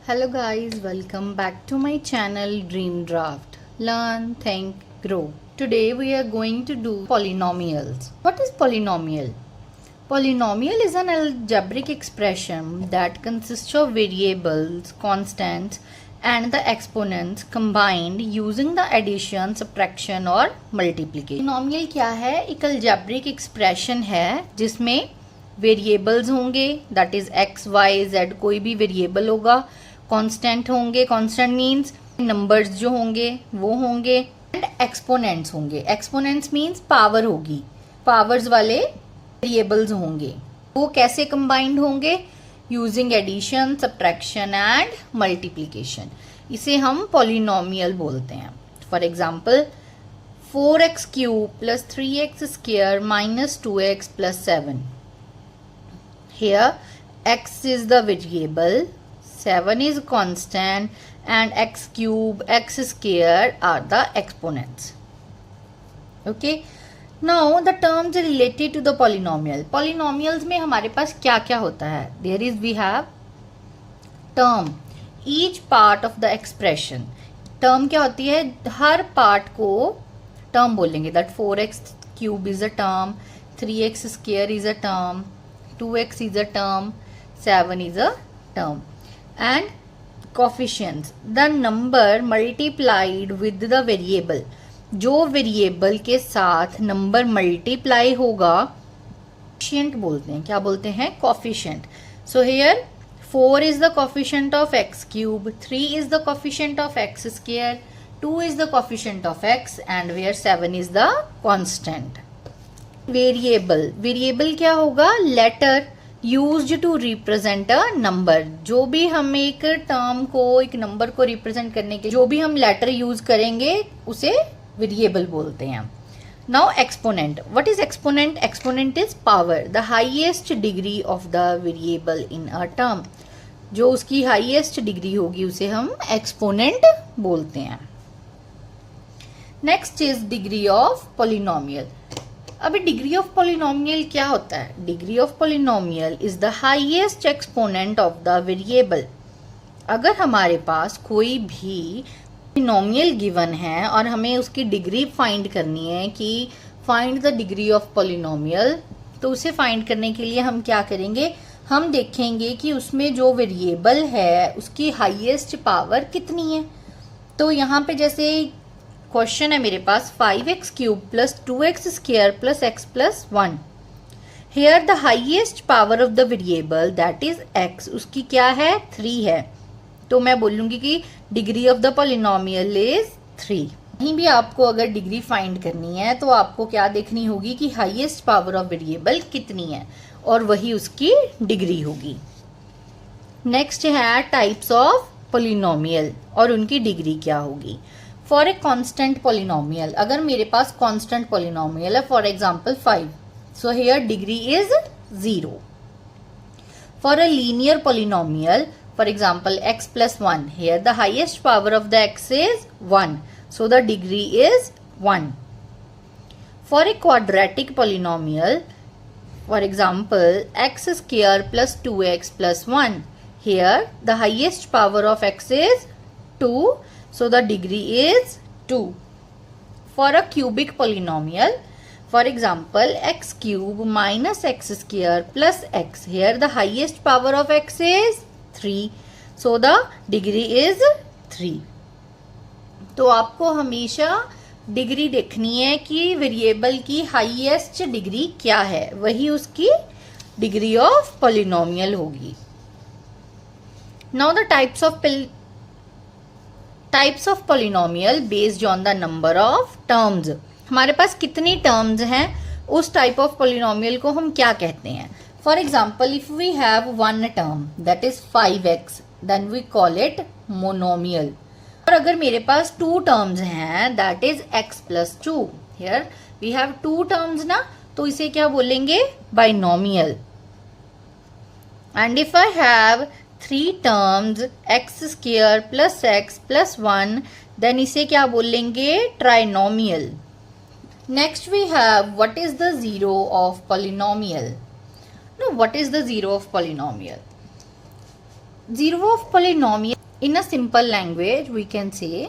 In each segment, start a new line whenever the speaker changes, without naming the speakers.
Hello guys, welcome back to my channel Dream Draft. Learn, think, grow. Today we are going to do polynomials. What is polynomial? Polynomial is an algebraic expression that consists of variables, constants and the exponents combined using the addition, subtraction और multiplication. Polynomial क्या है? एक algebraic expression है जिसमें variables होंगे, that is X Y Z, कोई भी variable होगा, कांस्टेंट होंगे, कांस्टेंट मीन्स नंबर्स जो होंगे वो होंगे, एंड एक्सपोनेंट्स होंगे. एक्सपोनेंट्स मीन्स पावर होगी, पावर्स वाले वेरिएबल्स होंगे. वो कैसे कंबाइंड होंगे? Using addition, subtraction and multiplication. इसे हम पॉलिनोमियल बोलते हैं. For example 4x cube plus 3x square minus 2x plus 7. Here x is the variable, 7 is constant and x cube, x square are the exponents. Okay. Now the terms related to the polynomial. Polynomials में हमारे पास क्या क्या होता है? There is we have term, each part of the expression. Term क्या होती है? हर part को term बोलेंगे. That 4x cube is a term, 3x square is a term, 2x is a term, 7 is a term. And coefficients, the number multiplied with the variable. जो variable के साथ number multiply होगा coefficient बोलते हैं. क्या बोलते हैं? Coefficient. So here 4 is the coefficient of x cube, 3 is the coefficient of x square, 2 is the coefficient of x and where 7 is the constant. Variable, variable क्या होगा? Letter used to represent a number. जो भी हम एक term को, एक number को represent करने के जो भी हम लेटर यूज करेंगे उसे वेरिएबल बोलते हैं. Now exponent. What is exponent? Exponent is power, the highest degree of the variable in a term. जो उसकी हाईएस्ट डिग्री होगी उसे हम एक्सपोनेंट बोलते हैं. Next is degree of polynomial. अभी डिग्री ऑफ पॉलिनोमियल क्या होता है? Degree of polynomial is the highest exponent of the variable. अगर हमारे पास कोई भी पॉलिनोमियल गिवन है और हमें उसकी डिग्री फाइंड करनी है कि find the degree of polynomial, तो उसे फाइंड करने के लिए हम क्या करेंगे? हम देखेंगे कि उसमें जो वेरिएबल है उसकी हाईएस्ट पावर कितनी है. तो यहाँ पे जैसे क्वेश्चन है मेरे पास 5x cube plus 2x square plus x plus 1. Here the highest power of the variable that is x, उसकी क्या है? 3 है. तो मैं बोलूंगी कि degree of the polynomial is 3. कहीं भी आपको अगर डिग्री फाइंड करनी है तो आपको क्या देखनी होगी कि हाईएस्ट पावर ऑफ वेरिएबल कितनी है और वही उसकी डिग्री होगी. नेक्स्ट है टाइप्स ऑफ पॉलिनोमियल और उनकी डिग्री क्या होगी. फॉर ए कॉन्स्टेंट पॉलिनोमियल, अगर मेरे पास कॉन्स्टेंट पॉलिनोमियल है, for example 5, so here degree is 0. For a linear polynomial, for example x plus 1, here the highest power of the x is 1, so the degree is 1. For a quadratic polynomial, for example x square plus 2x plus 1, here the highest power of x is 2, so the degree is 2. For a cubic polynomial, for example x cube minus x square plus x, here the highest power of x is 3, so the degree is 3. तो आपको हमेशा degree देखनी है कि variable की highest degree क्या है, वही उसकी डिग्री ऑफ पॉलिनोमियल होगी. Now the types of polynomial based on the number of terms. हमारे पास कितनी टर्म्स हैं उस टाइप ऑफ पॉलिनोमियल को हम क्या कहते हैं. For example if we have one term that is 5x, then we call it monomial. और अगर मेरे पास 2 टर्म्स हैं that is x plus 2, here we have 2 terms ना, तो इसे क्या बोलेंगे? Binomial. And if I have 3 terms x square plus x plus 1, then इसे क्या बोलेंगे? Trinomial. Next we have what is the zero of polynomial. Now what is the zero of polynomial? Zero of polynomial in a simple language we can say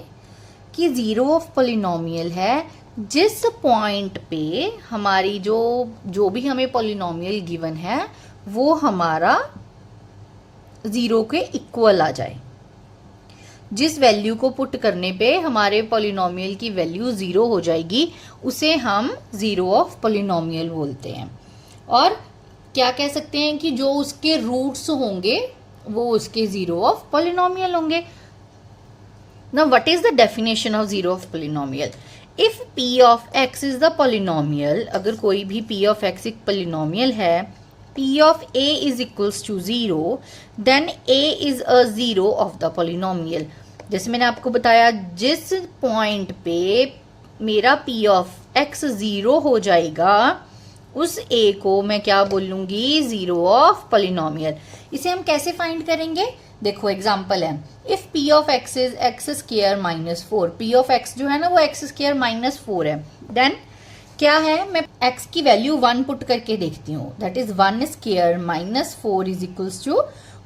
कि zero of polynomial है जिस point पे हमारी जो भी हमें polynomial given है वो हमारा जीरो के इक्वल आ जाए। जिस वैल्यू को पुट करने पे हमारे पॉलिनोमियल की वैल्यू जीरो हो जाएगी उसे हम जीरो ऑफ पॉलिनोमियल बोलते हैं। और क्या कह सकते हैं कि जो उसके रूट्स होंगे वो उसके जीरो ऑफ पॉलिनोमियल होंगे। Now what is the definition of zero of polynomial? If p of x is the polynomial, अगर कोई भी p of x एक polynomial है, p of a is equals to 0, then a is a zero of the polynomial. जैसे मैंने आपको बताया जिस पॉइंट पे मेरा p of x 0 हो जाएगा उस a को मैं क्या बोलूंगी, जीरो ऑफ पॉलिनोमियल। इसे हम कैसे फाइंड करेंगे, देखो एग्जाम्पल है, if p of x is x square minus 4, p of x जो है ना वो एक्स स्क्र माइनस 4 है, देन क्या है, मैं x की वैल्यू 1 पुट करके देखती हूँ, that is 1 square minus 4 is equals to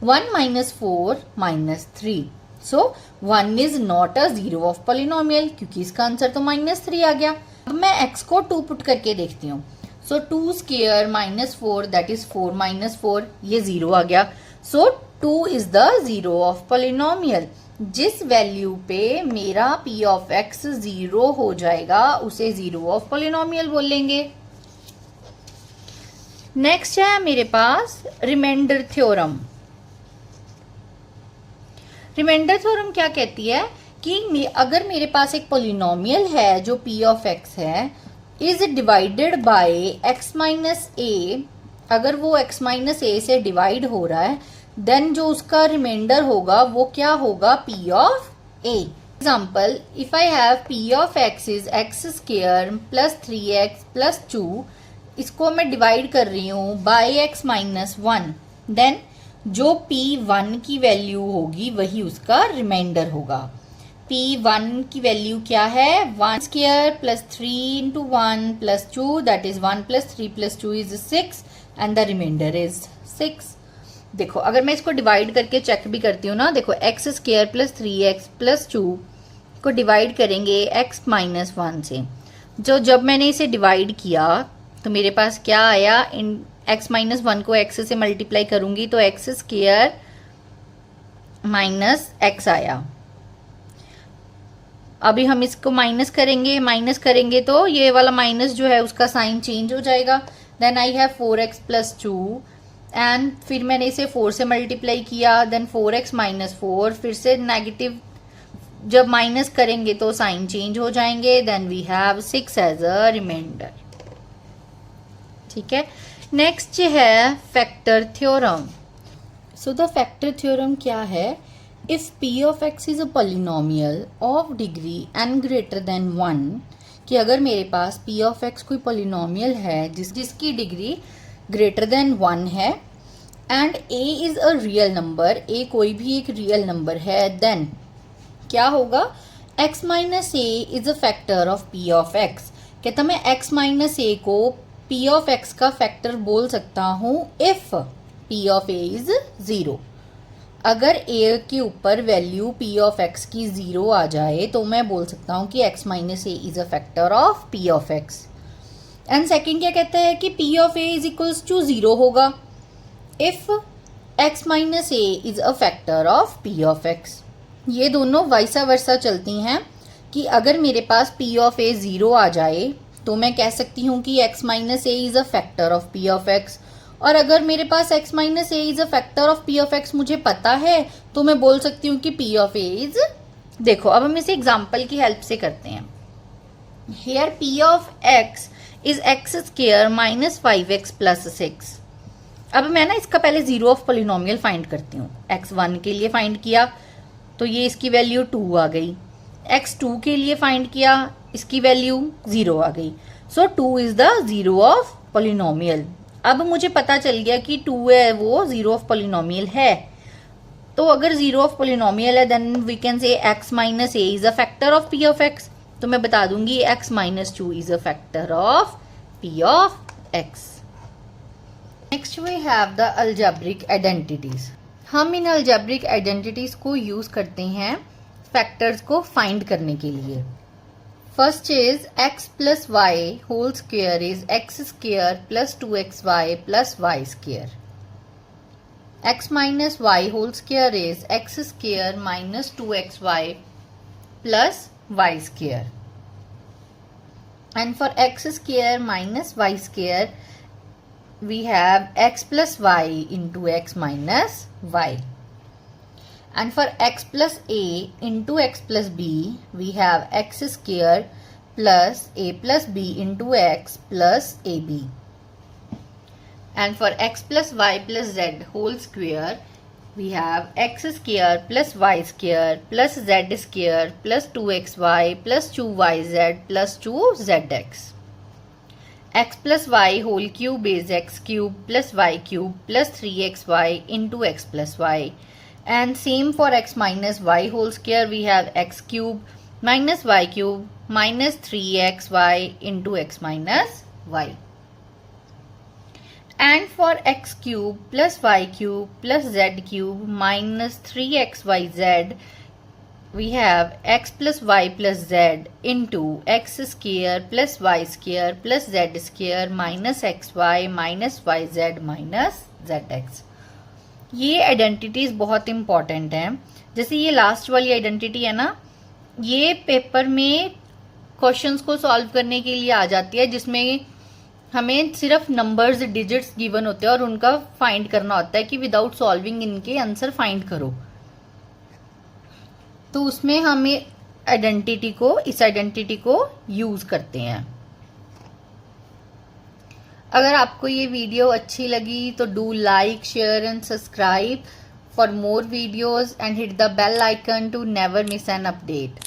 1 minus 4 minus 3। So 1 is not a zero of polynomial क्योंकि इसका आंसर तो माइनस 3 आ गया। अब मैं x को 2 पुट करके देखती हूँ, सो 2 square minus 4 that is 4 minus 4, ये जीरो आ गया। सो 2 is the zero of polynomial. जिस वैल्यू पे मेरा p ऑफ x जीरो हो जाएगा उसे जीरो ऑफ पॉलिनोमियल बोलेंगे। नेक्स्ट है मेरे पास रिमाइंडर थ्योरम। रिमाइंडर थ्योरम क्या कहती है कि अगर मेरे पास एक पॉलिनोमियल है जो p ऑफ x है is divided by x minus a, अगर वो x माइनस a से डिवाइड हो रहा है देन जो उसका रिमाइंडर होगा वो क्या होगा, p of a। Example, if I have p of x is x square plus 3x plus 2, इसको मैं डिवाइड कर रही हूँ बाय x माइनस 1, देन जो p1 की वैल्यू होगी वही उसका रिमाइंडर होगा। p1 की वैल्यू क्या है, 1 square plus 3 into 1 plus 2 that is 1 plus 3 plus 2 is 6 and the remainder is 6। देखो अगर मैं इसको डिवाइड करके चेक भी करती हूँ ना, देखो x square plus 3x plus 2 को डिवाइड करेंगे x माइनस 1 से, जब मैंने इसे डिवाइड किया तो मेरे पास क्या आया, इन x माइनस 1 को x से मल्टीप्लाई करूंगी तो एक्स स्क्र माइनस x आया। अभी हम इसको माइनस करेंगे तो ये वाला माइनस जो है उसका साइन चेंज हो जाएगा, then I have 4x plus 2 and फिर मैंने इसे 4 से मल्टीप्लाई किया, देन 4x माइनस 4, फिर से नेगेटिव जब माइनस करेंगे तो साइन चेंज हो जाएंगे, then we have 6 as a remainder. ठीक है, नेक्स्ट है factor theorem. So the factor theorem क्या है, if p of x is a polynomial of degree n greater than 1, कि अगर मेरे पास p ऑफ x कोई पॉलिनोमियल है जिसकी डिग्री ग्रेटर देन 1 है and a is a real number, a कोई भी एक रियल नंबर है, देन क्या होगा, x minus a is a factor of p of x। कहता मैं x माइनस a को p ऑफ x का फैक्टर बोल सकता हूँ if p of a is 0। अगर a के ऊपर वैल्यू p ऑफ x की 0 आ जाए तो मैं बोल सकता हूँ कि x minus a is a factor of p of x। And second क्या कहता है कि p of a is equals to 0 होगा if x minus a is a factor of p of x। ये दोनों वाइसा वर्सा चलती हैं कि अगर मेरे पास p ऑफ a 0 आ जाए तो मैं कह सकती हूँ कि x minus a is a factor of p of x, और अगर मेरे पास x minus a is a factor of p of x मुझे पता है तो मैं बोल सकती हूँ कि p ऑफ a इज, देखो अब हम इसे एग्जाम्पल की हेल्प से करते हैं। Here p of x is x square minus 5x plus 6। अब मैं ना इसका पहले जीरो ऑफ पॉलिनोमियल फाइंड करती हूँ। x1 के लिए फाइंड किया तो ये इसकी वैल्यू 2 आ गई, x2 के लिए फाइंड किया इसकी वैल्यू 0 आ गई। सो 2 is the zero of polynomial. अब मुझे पता चल गया कि 2 है वो जीरो ऑफ पॉलिनोमियल है, तो अगर जीरो ऑफ पॉलिनोमियल है then we can say x minus a is a factor of p of x, तो मैं बता दूंगी x minus 2 is a factor of p of x। Next we have the algebraic identities. हम इन algebraic identities को use करते हैं factors को फाइंड करने के लिए। First is x plus Y whole square is x square plus 2xy plus y square. x minus y whole square is x square minus 2xy plus y square. And for x square minus y square, we have x plus y into x minus y. And for x plus a into x plus b, we have x square plus a plus b into x plus ab. And for x plus y plus z whole square, we have x square plus y square plus z square plus 2xy plus 2yz plus 2zx. X plus y whole cube is x cube plus y cube plus 3xy into x plus y. And same for x minus y whole square, we have x cube minus y cube minus 3xy into x minus y. And for x cube plus y cube plus z cube minus 3xyz, we have x plus y plus z into x square plus y square plus z square minus xy minus yz minus zx. ये identities बहुत important हैं। जैसे ये last वाली identity है ना, ये paper में क्वेश्चंस को सॉल्व करने के लिए आ जाती है, जिसमें हमें सिर्फ नंबर्स डिजिट्स गिवन होते हैं और उनका फाइंड करना होता है कि विदाउट सॉल्विंग इनके आंसर फाइंड करो। तो उसमें हमें इस आइडेंटिटी को यूज करते हैं। अगर आपको ये वीडियो अच्छी लगी तो do like, share and subscribe for more videos and hit the bell icon to never miss an update.